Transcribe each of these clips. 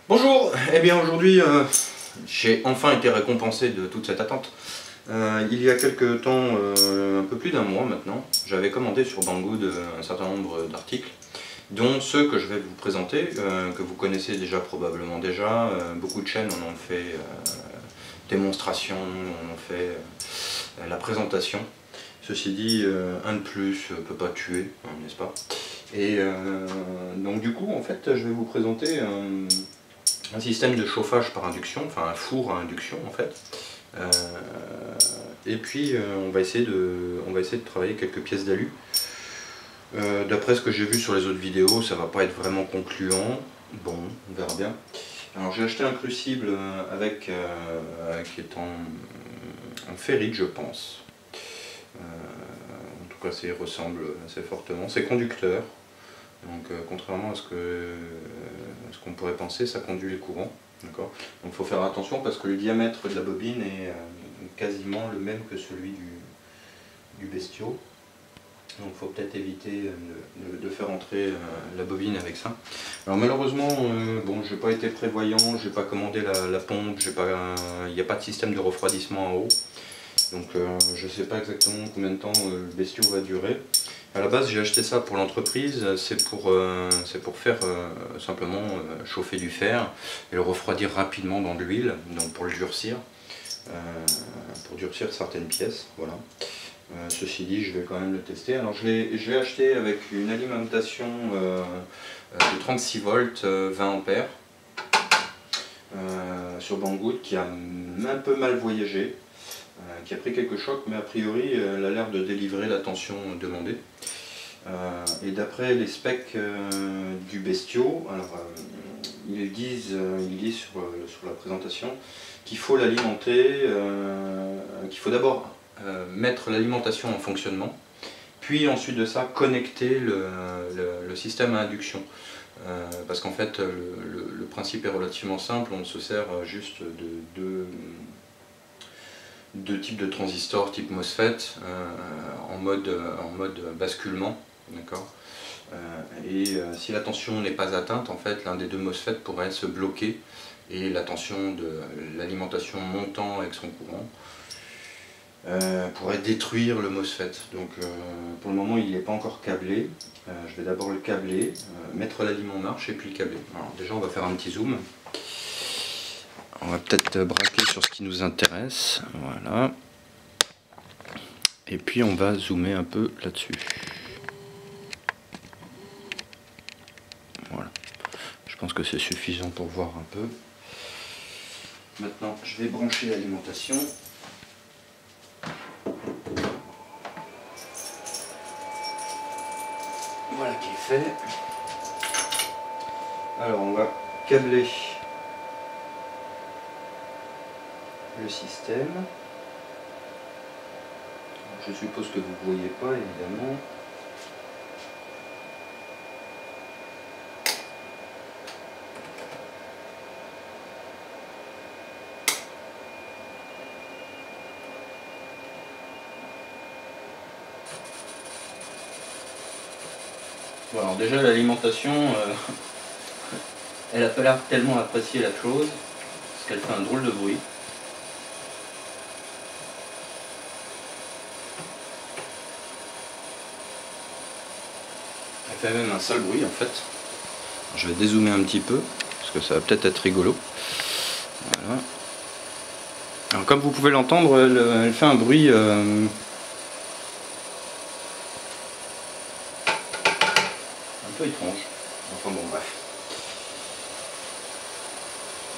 Bonjour, eh bien aujourd'hui j'ai enfin été récompensé de toute cette attente. Il y a quelques temps, un peu plus d'un mois maintenant, j'avais commandé sur Banggood un certain nombre d'articles, dont ceux que je vais vous présenter, que vous connaissez déjà probablement déjà. Beaucoup de chaînes en ont fait démonstration, en ont fait la présentation. Ceci dit, un de plus peut pas tuer, hein, n'est-ce pas? Et donc du coup, en fait, je vais vous présenter un système de chauffage par induction, enfin un four à induction en fait. Et puis on va essayer de travailler quelques pièces d'alu. D'après ce que j'ai vu sur les autres vidéos, ça va pas être vraiment concluant. Bon, on verra bien. Alors j'ai acheté un crucible qui est en ferrite, je pense. En tout cas, ça y ressemble assez fortement. C'est conducteur. Donc contrairement à ce qu'on pourrait penser, ça conduit les courants. Donc il faut faire attention parce que le diamètre de la bobine est quasiment le même que celui du bestiau. Donc il faut peut-être éviter de faire entrer la bobine avec ça. Alors malheureusement, bon, je n'ai pas été prévoyant, je n'ai pas commandé la pompe, il n'y a pas de système de refroidissement en haut. Donc je ne sais pas exactement combien de temps le bestiau va durer. À la base j'ai acheté ça pour l'entreprise, c'est pour faire simplement chauffer du fer et le refroidir rapidement dans de l'huile, donc pour le durcir, certaines pièces. Voilà. Ceci dit, je vais quand même le tester. Alors je l'ai acheté avec une alimentation de 36 volts, 20 ampères sur Banggood qui a un peu mal voyagé. Qui a pris quelques chocs, mais a priori elle a l'air de délivrer la tension demandée. Et d'après les specs du bestiau, alors, ils disent sur la présentation qu'il faut l'alimenter, qu'il faut d'abord mettre l'alimentation en fonctionnement, puis ensuite de ça connecter le système à induction. Parce qu'en fait le principe est relativement simple, on se sert juste de deux types de transistors type MOSFET en mode basculement, d'accord. Et si la tension n'est pas atteinte, en fait l'un des deux MOSFET pourrait se bloquer et la tension de l'alimentation montant avec son courant pourrait détruire le MOSFET. Donc pour le moment il n'est pas encore câblé. Je vais d'abord le câbler, mettre l'aliment en marche et puis le câbler. Alors déjà on va faire un petit zoom. On va peut-être braquer sur ce qui nous intéresse, voilà. Et puis on va zoomer un peu là-dessus. Voilà. Je pense que c'est suffisant pour voir un peu. Maintenant, je vais brancher l'alimentation. Voilà qui est fait. Alors on va câbler le système. Je suppose que vous ne voyez pas évidemment. Bon, alors déjà l'alimentation, elle n'a pas l'air tellement apprécier la chose, parce qu'elle fait un drôle de bruit. Elle fait même un sale bruit en fait. Je vais dézoomer un petit peu, parce que ça va peut-être être rigolo. Voilà. Alors comme vous pouvez l'entendre, elle fait un bruit un peu étrange. Enfin bon, bref.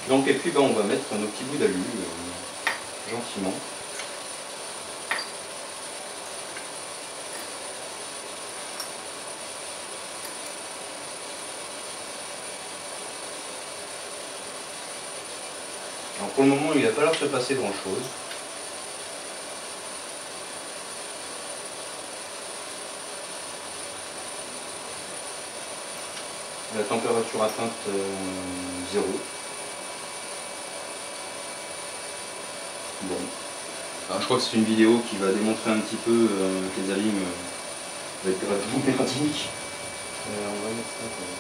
Donc et puis ben, on va mettre nos petits bouts d'alu gentiment. Alors pour le moment il va pas l'air de se passer grand chose. La température atteinte 0. Bon. Alors je crois que c'est une vidéo qui va démontrer un petit peu que les alim vont être gravement merdiques. On va mettre ça quand même.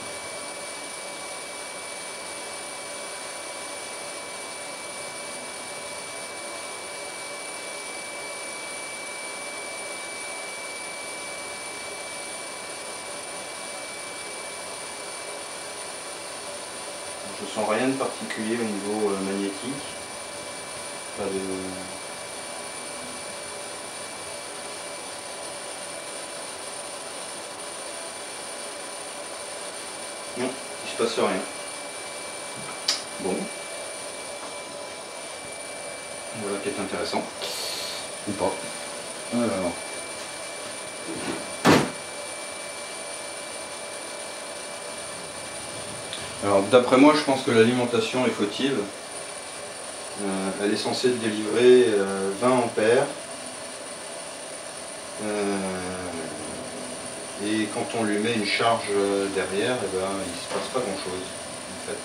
Je sens rien de particulier au niveau magnétique. Pas de... Non, il se passe rien. Bon. Voilà qui est intéressant. Ou pas. Alors d'après moi, je pense que l'alimentation est fautive. Elle est censée délivrer 20 ampères. Et quand on lui met une charge derrière, eh ben, il ne se passe pas grand chose en fait.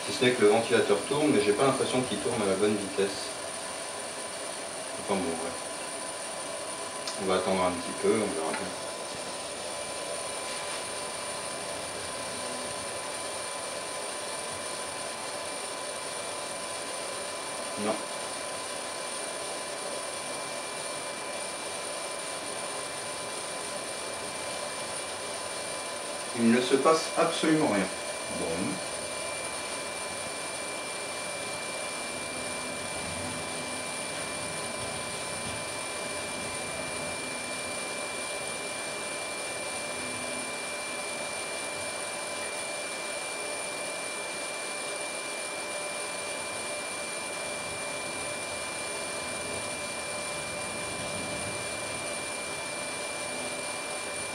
Si ce n'est que le ventilateur tourne, mais j'ai pas l'impression qu'il tourne à la bonne vitesse. Enfin bon, ouais. On va attendre un petit peu, on verra bien. Non. Il ne se passe absolument rien. Bon.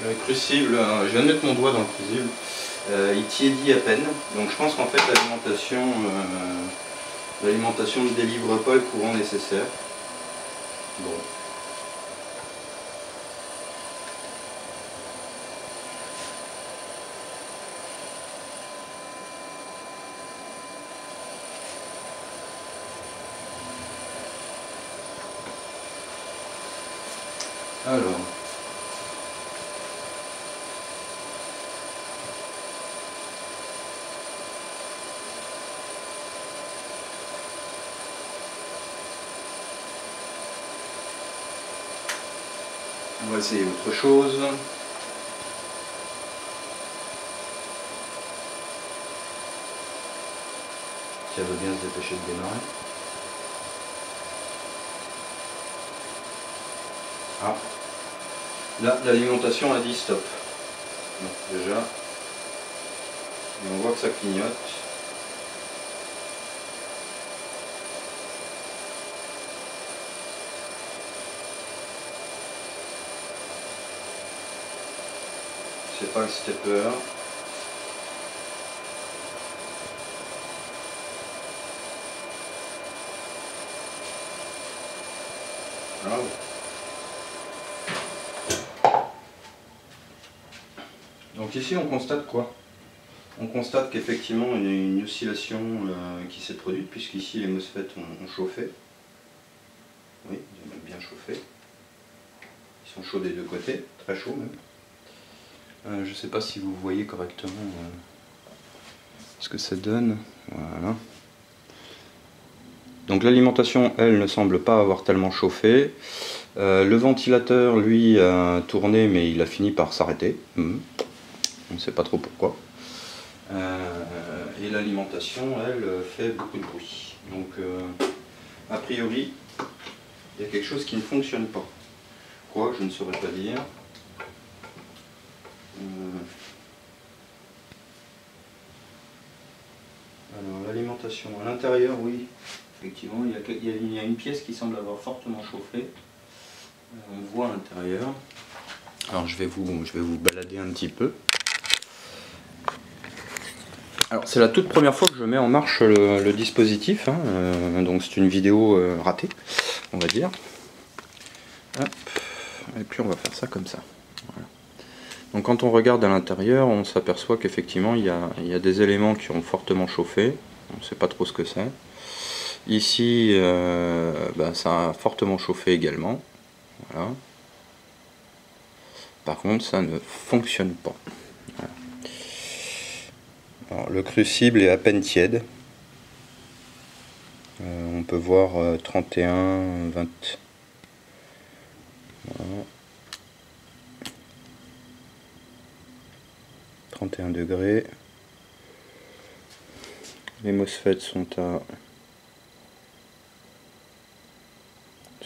Le crucible, je viens de mettre mon doigt dans le crucible, il tiédit à peine, donc je pense qu'en fait l'alimentation ne délivre pas le courant nécessaire. Bon. Alors. On va essayer autre chose. Ça veut bien se dépêcher de démarrer. Ah. Là, l'alimentation a dit stop. Donc déjà, et on voit que ça clignote. C'est pas le stepper. Ah ouais. Donc ici on constate quoi? On constate qu'effectivement il y a une oscillation qui s'est produite, puisqu'ici les MOSFET ont chauffé. Oui, ils ont même bien chauffé. Ils sont chauds des deux côtés, très chauds même. Je ne sais pas si vous voyez correctement ce que ça donne. Voilà. Donc l'alimentation, elle, ne semble pas avoir tellement chauffé. Le ventilateur, lui, a tourné, mais il a fini par s'arrêter. On ne sait pas trop pourquoi. Et l'alimentation, elle, fait beaucoup de bruit. Donc, a priori, il y a quelque chose qui ne fonctionne pas. Quoi, je ne saurais pas dire. Alors, l'alimentation à l'intérieur, oui, effectivement, il y a une pièce qui semble avoir fortement chauffé. On voit à l'intérieur. Alors, je vais vous balader un petit peu. Alors c'est la toute première fois que je mets en marche le dispositif, hein, donc c'est une vidéo ratée, on va dire. Hop. Et puis on va faire ça comme ça. Voilà. Donc quand on regarde à l'intérieur, on s'aperçoit qu'effectivement il y a des éléments qui ont fortement chauffé, on ne sait pas trop ce que c'est. Ici, ça a fortement chauffé également. Voilà. Par contre, ça ne fonctionne pas. Voilà. Alors, le crucible est à peine tiède. On peut voir 31, 20. Voilà. 31 degrés. Les MOSFET sont à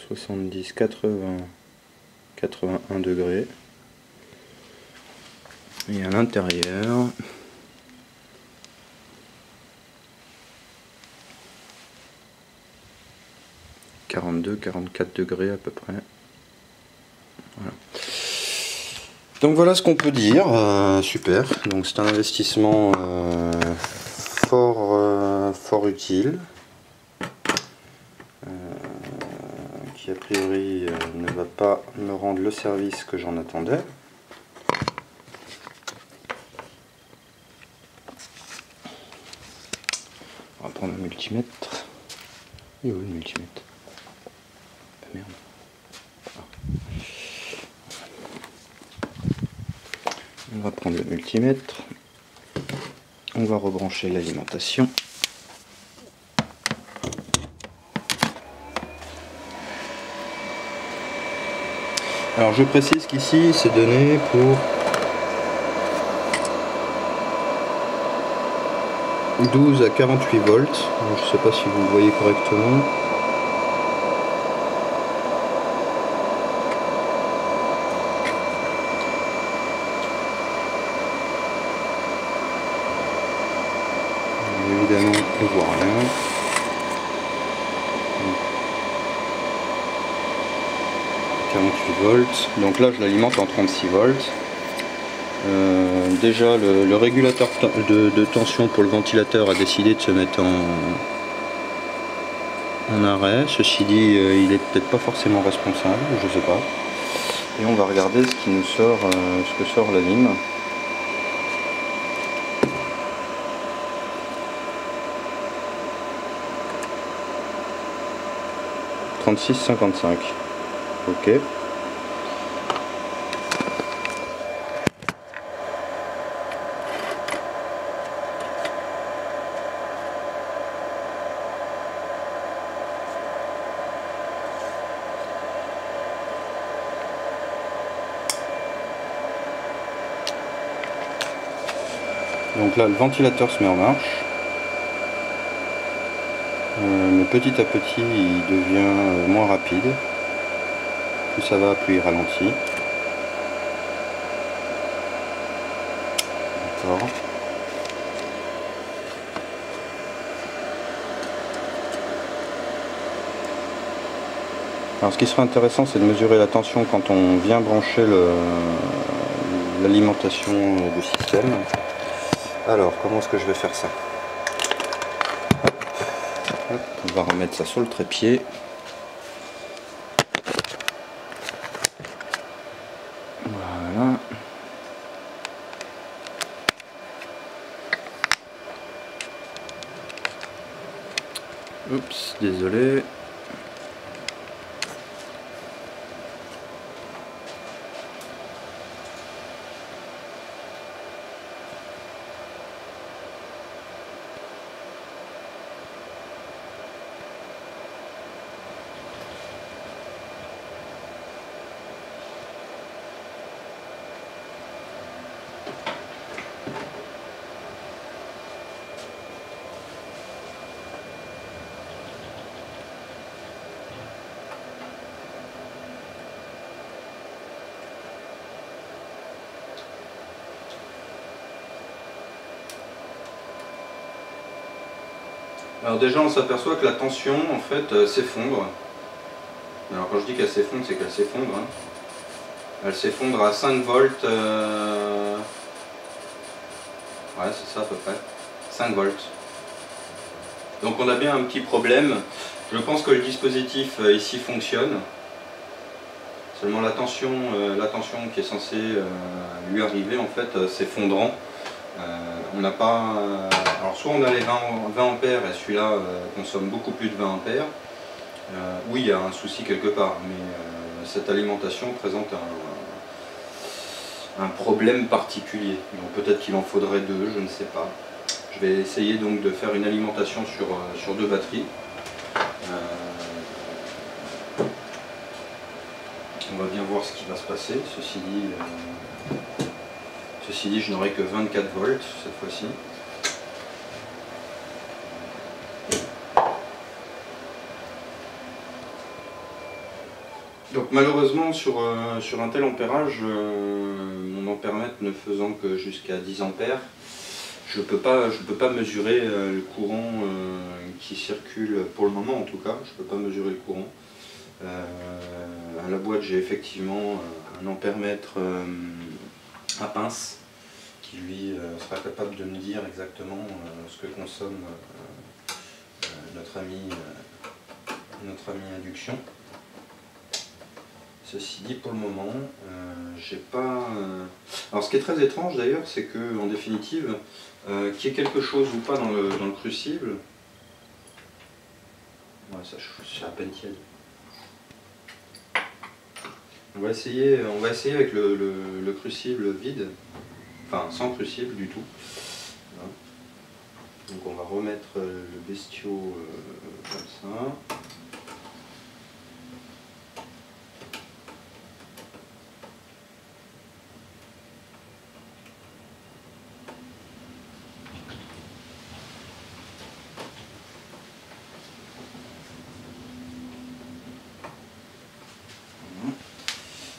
70, 80, 81 degrés. Et à l'intérieur, « 42, 44 degrés à peu près. Voilà. Donc voilà ce qu'on peut dire. Super. Donc c'est un investissement fort utile, qui a priori ne va pas me rendre le service que j'en attendais. On va prendre un multimètre. Il est où le multimètre? Ah, merde. On va prendre le multimètre. On va rebrancher l'alimentation. Alors je précise qu'ici c'est donné pour 12 à 48 volts. Alors, je ne sais pas si vous le voyez correctement. Évidemment, on ne voit rien. Volts. Donc là je l'alimente en 36 volts. Déjà le régulateur de tension pour le ventilateur a décidé de se mettre en arrêt. Ceci dit, il est peut-être pas forcément responsable, je sais pas. Et on va regarder ce qui nous sort, ce que sort la lime. « 36,55 ». Ok. Donc là, le ventilateur se met en marche. Mais petit à petit, il devient moins rapide. Plus ça va, plus il ralentit. D'accord. Alors ce qui serait intéressant, c'est de mesurer la tension quand on vient brancher l'alimentation du système. Alors, comment est-ce que je vais faire ça? Hop, on va remettre ça sur le trépied. Voilà. Oups, désolé. Alors déjà on s'aperçoit que la tension en fait s'effondre. Alors quand je dis qu'elle s'effondre, c'est qu'elle s'effondre. Hein. Elle s'effondre à 5 volts. Ouais c'est ça à peu près. 5 volts. Donc on a bien un petit problème. Je pense que le dispositif ici fonctionne. Seulement la tension qui est censée lui arriver en fait s'effondrant. On n'a pas. Alors soit on a les 20 ampères et celui-là consomme beaucoup plus de 20 ampères. Oui, il y a un souci quelque part, mais cette alimentation présente un problème particulier. Donc peut-être qu'il en faudrait deux, je ne sais pas. Je vais essayer donc de faire une alimentation sur deux batteries. On va bien voir ce qui va se passer. Ceci dit, je n'aurai que 24 volts cette fois-ci. Donc malheureusement sur un tel ampérage, mon ampèremètre ne faisant que jusqu'à 10 ampères, je peux pas mesurer le courant qui circule pour le moment en tout cas, je peux pas mesurer le courant. À la boîte j'ai effectivement un ampèremètre à pince qui lui sera capable de me dire exactement ce que consomme notre ami induction. Ceci dit, pour le moment, j'ai pas... Alors ce qui est très étrange d'ailleurs, c'est que en définitive, qu'il y ait quelque chose ou pas dans le crucible, ouais, ça c'est à peine tiède. On va essayer avec le crucible vide, enfin sans crucible du tout. Voilà. Donc on va remettre le bestiau comme ça.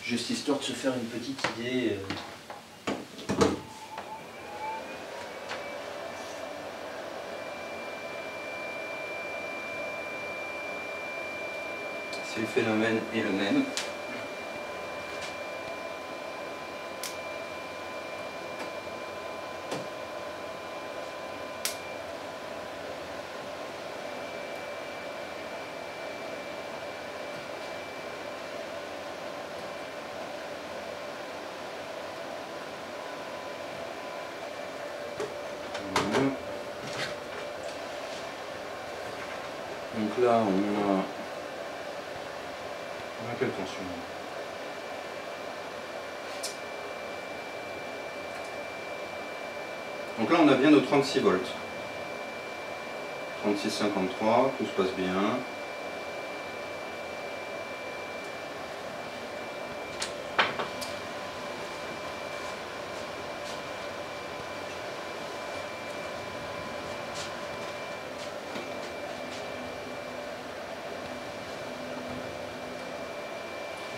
Juste histoire de se faire une petite idée. Si le phénomène est le même. Donc là on a quelle tension? Donc là on a bien nos 36 volts. 36,53, tout se passe bien.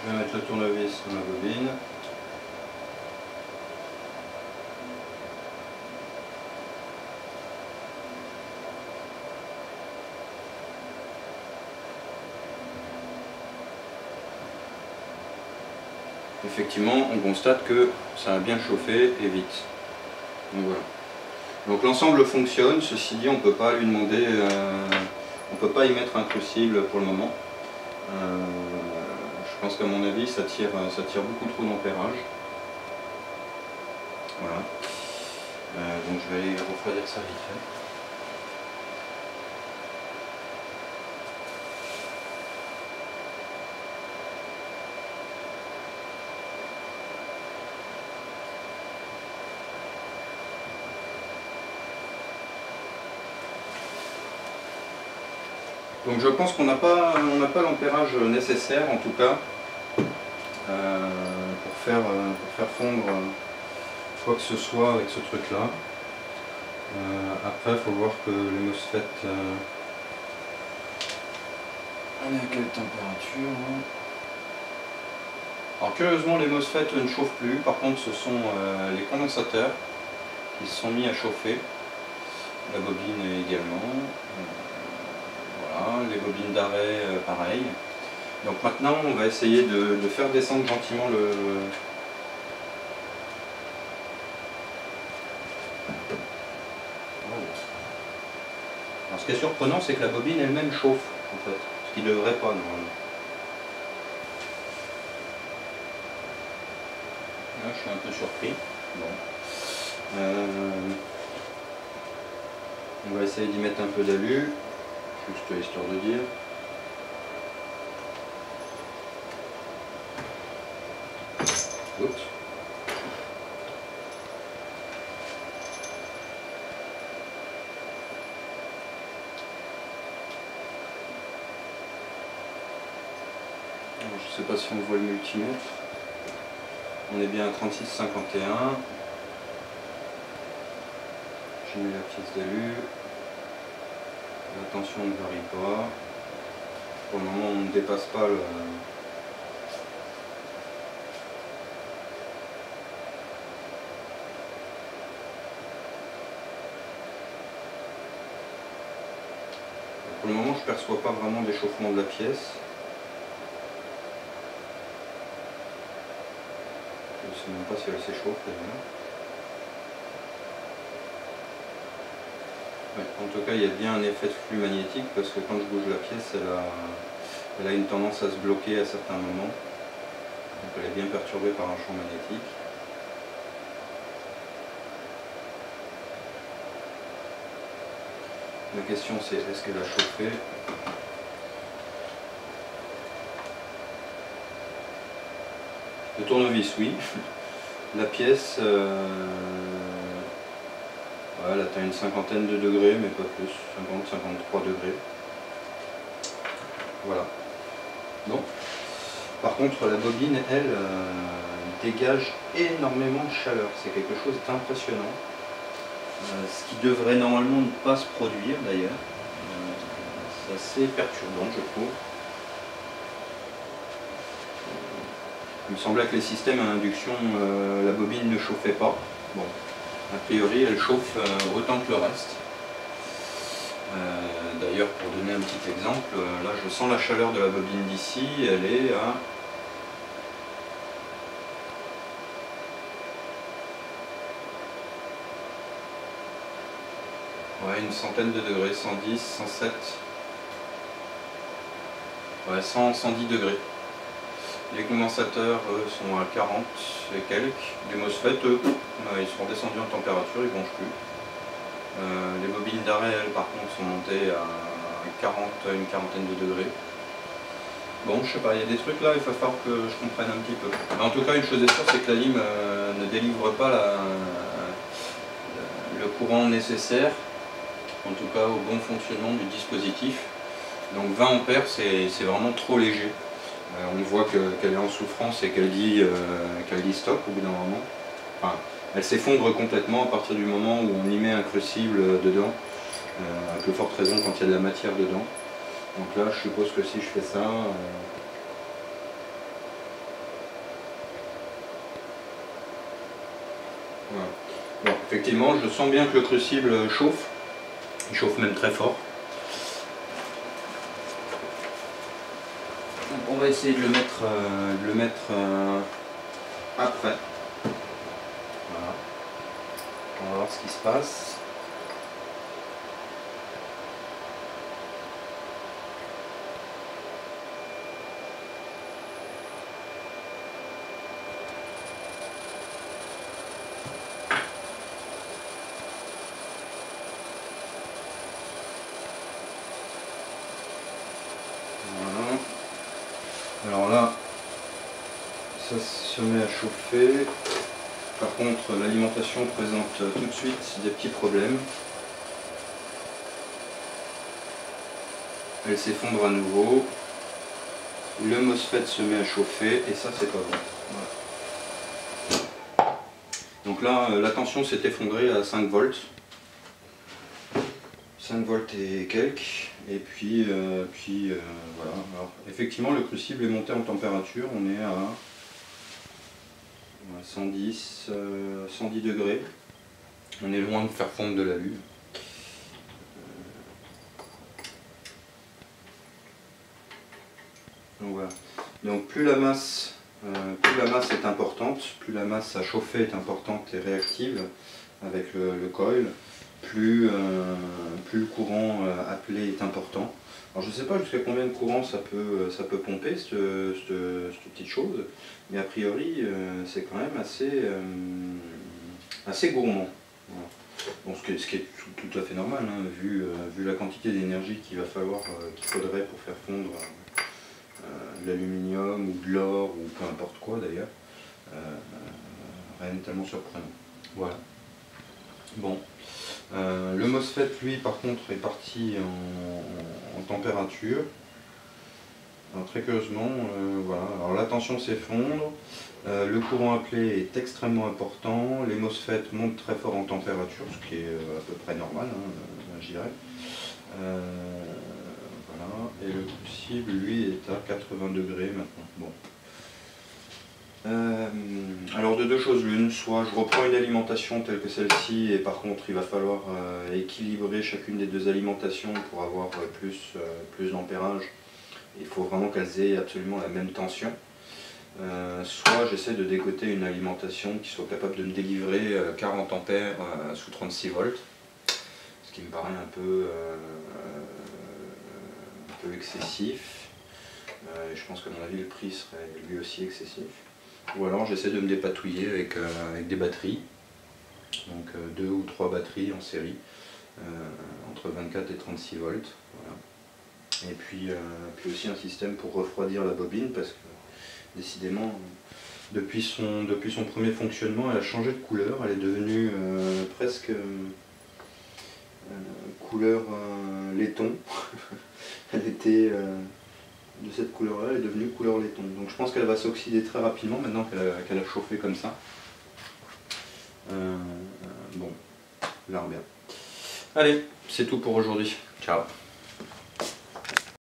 Je vais mettre le tournevis dans la bobine. Effectivement, on constate que ça a bien chauffé et vite. Donc voilà. Donc l'ensemble fonctionne, ceci dit, on ne peut pas lui demander, on ne peut pas y mettre un crucible pour le moment. Je pense qu'à mon avis, ça tire beaucoup trop d'ampérage. Voilà. Donc je vais aller refroidir ça vite fait. Donc je pense qu'on n'a pas l'ampérage nécessaire en tout cas pour faire fondre quoi que ce soit avec ce truc là. Après il faut voir que les MOSFET, on est à quelle température hein? Alors curieusement les MOSFET ne chauffent plus, par contre ce sont les condensateurs qui se sont mis à chauffer, la bobine également. Voilà, les bobines d'arrêt pareil. Donc maintenant on va essayer de faire descendre gentiment le... Alors ce qui est surprenant c'est que la bobine elle-même chauffe en fait, ce qui ne devrait pas normalement. Là je suis un peu surpris. Bon. On va essayer d'y mettre un peu d'alu. Juste histoire de dire. Oups. Alors, je ne sais pas si on voit le multimètre. On est bien à 36,51. J'ai mis la pièce d'alu. La tension ne varie pas. Pour le moment on ne dépasse pas le Pour le moment, je ne perçois pas vraiment d'échauffement de la pièce. Je ne sais même pas si elle s'échauffe d'ailleurs. Ouais, en tout cas, il y a bien un effet de flux magnétique parce que quand je bouge la pièce, elle a une tendance à se bloquer à certains moments. Donc elle est bien perturbée par un champ magnétique. La question c'est est-ce qu'elle a chauffé? Le tournevis, oui. La pièce, elle atteint une cinquantaine de degrés, mais pas plus, 50-53 degrés. Voilà. Bon. Par contre, la bobine, elle, dégage énormément de chaleur. C'est quelque chose d'impressionnant. Ce qui devrait normalement ne pas se produire d'ailleurs. C'est assez perturbant, je trouve. Il me semblait que les systèmes à induction, la bobine ne chauffait pas. Bon, a priori, elle chauffe autant que le reste. D'ailleurs, pour donner un petit exemple, là je sens la chaleur de la bobine d'ici, elle est à une centaine de degrés, 110, 107, ouais, 100, 110 degrés. Les condensateurs sont à 40 et quelques. Les MOSFET, eux, ils sont descendus en température, ils ne bronchent plus. Les bobines d'arrêt, elles, par contre, sont montées à 40, une quarantaine de degrés. Bon, je sais pas, il y a des trucs là, il va falloir que je comprenne un petit peu. Mais en tout cas, une chose est sûre, c'est que la lime ne délivre pas le courant nécessaire, en tout cas au bon fonctionnement du dispositif. Donc 20 ampères, c'est vraiment trop léger. On voit qu'elle est en souffrance et qu'elle dit stop au bout d'un moment. Enfin, elle s'effondre complètement à partir du moment où on y met un crucible dedans, à plus forte raison quand il y a de la matière dedans. Donc là, je suppose que si je fais ça, voilà. Bon, effectivement, je sens bien que le crucible chauffe. Il chauffe même très fort. Donc on va essayer de le mettre, après. Voilà. On va voir ce qui se passe. Voilà. Alors là, ça se met à chauffer. Par contre, l'alimentation présente tout de suite des petits problèmes. Elle s'effondre à nouveau. Le MOSFET se met à chauffer et ça, c'est pas bon. Voilà. Donc là, la tension s'est effondrée à 5 volts. 5 volts et quelques. Et puis, voilà. Alors, effectivement, le crucible est monté en température. On est à 110 degrés. On est loin de faire fondre de l'alu. Donc voilà. Donc plus la masse est importante, plus la masse à chauffer est importante et réactive avec le coil, plus le courant appelé est important. Alors je ne sais pas jusqu'à combien de courant ça peut pomper cette petite chose, mais a priori c'est quand même assez gourmand. Voilà. Bon, ce qui est tout à fait normal, hein, vu la quantité d'énergie qu'il faudrait pour faire fondre de l'aluminium ou de l'or ou peu importe quoi d'ailleurs. Rien de tellement surprenant. Voilà. Bon. Le MOSFET, lui, par contre, est parti en température. Alors, très curieusement, voilà. Alors la tension s'effondre, le courant appelé est extrêmement important, les MOSFET montent très fort en température, ce qui est à peu près normal, hein, je dirais. Voilà. Et le crucible, lui, est à 80 degrés maintenant. Bon. Alors de deux choses l'une, soit je reprends une alimentation telle que celle-ci et par contre il va falloir équilibrer chacune des deux alimentations pour avoir plus d'ampérage. Il faut vraiment qu'elles aient absolument la même tension. Soit j'essaie de dégoter une alimentation qui soit capable de me délivrer 40 ampères sous 36 volts, ce qui me paraît un peu excessif. Je pense qu'à mon avis le prix serait lui aussi excessif. Ou alors j'essaie de me dépatouiller avec des batteries, donc 2 ou 3 batteries en série, entre 24 et 36 volts. Voilà. Et puis aussi un système pour refroidir la bobine, parce que décidément, depuis son premier fonctionnement, elle a changé de couleur, elle est devenue presque couleur laiton. Elle était de cette couleur-là, elle est devenue couleur laiton. Donc je pense qu'elle va s'oxyder très rapidement maintenant qu'elle a chauffé comme ça. Bon, on verra bien. Allez, c'est tout pour aujourd'hui. Ciao.